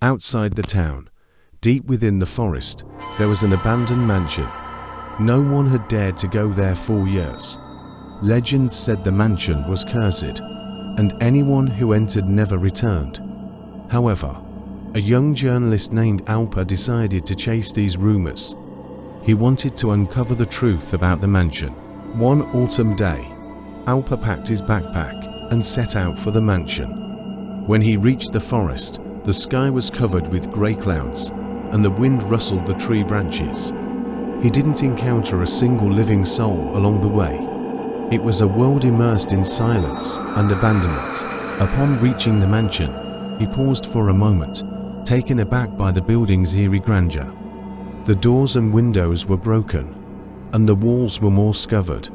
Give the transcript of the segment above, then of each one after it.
Outside the town, deep within the forest, there was an abandoned mansion. No one had dared to go there for years. Legends said the mansion was cursed, and anyone who entered never returned. However, a young journalist named Alper decided to chase these rumors. He wanted to uncover the truth about the mansion. One autumn day, Alper packed his backpack and set out for the mansion. When he reached the forest, the sky was covered with grey clouds, and the wind rustled the tree branches. He didn't encounter a single living soul along the way. It was a world immersed in silence and abandonment. Upon reaching the mansion, he paused for a moment, taken aback by the building's eerie grandeur. The doors and windows were broken, and the walls were moss covered.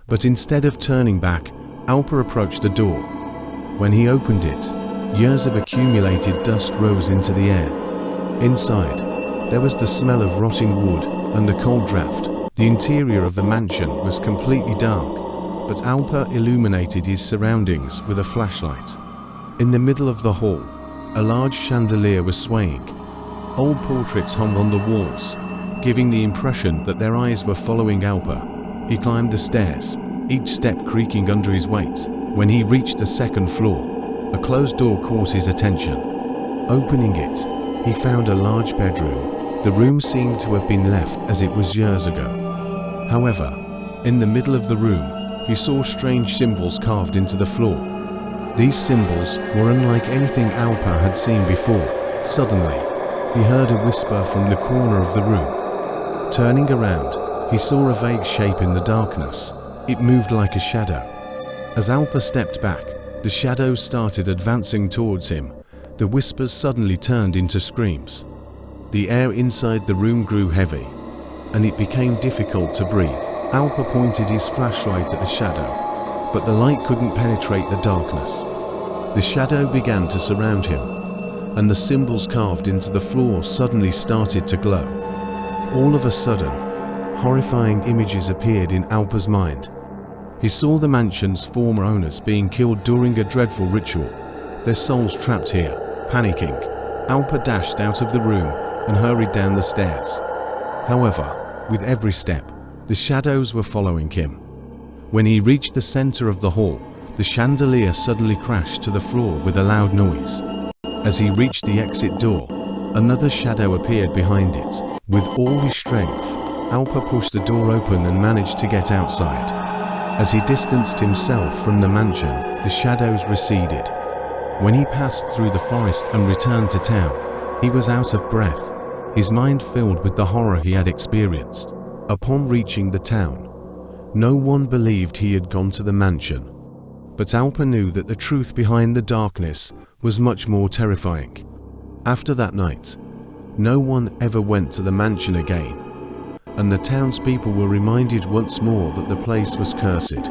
But instead of turning back, Alper approached the door. When he opened it, years of accumulated dust rose into the air. Inside, there was the smell of rotting wood and a cold draft. The interior of the mansion was completely dark, but Alper illuminated his surroundings with a flashlight. In the middle of the hall, a large chandelier was swaying. Old portraits hung on the walls, giving the impression that their eyes were following Alper. He climbed the stairs, each step creaking under his weight. When he reached the second floor, a closed door caught his attention. Opening it, he found a large bedroom. The room seemed to have been left as it was years ago. However, in the middle of the room, he saw strange symbols carved into the floor. These symbols were unlike anything Alper had seen before. Suddenly, he heard a whisper from the corner of the room. Turning around, he saw a vague shape in the darkness. It moved like a shadow. As Alper stepped back, the shadow started advancing towards him. The whispers suddenly turned into screams. The air inside the room grew heavy, and it became difficult to breathe. Alper pointed his flashlight at the shadow, but the light couldn't penetrate the darkness. The shadow began to surround him, and the symbols carved into the floor suddenly started to glow. All of a sudden, horrifying images appeared in Alper's mind. He saw the mansion's former owners being killed during a dreadful ritual, their souls trapped here. Panicking, Alper dashed out of the room and hurried down the stairs. However, with every step, the shadows were following him. When he reached the center of the hall, the chandelier suddenly crashed to the floor with a loud noise. As he reached the exit door, another shadow appeared behind it. With all his strength, Alper pushed the door open and managed to get outside. As he distanced himself from the mansion, the shadows receded. When he passed through the forest and returned to town, he was out of breath, his mind filled with the horror he had experienced. Upon reaching the town, no one believed he had gone to the mansion. But Alper knew that the truth behind the darkness was much more terrifying. After that night, no one ever went to the mansion again, and the townspeople were reminded once more that the place was cursed.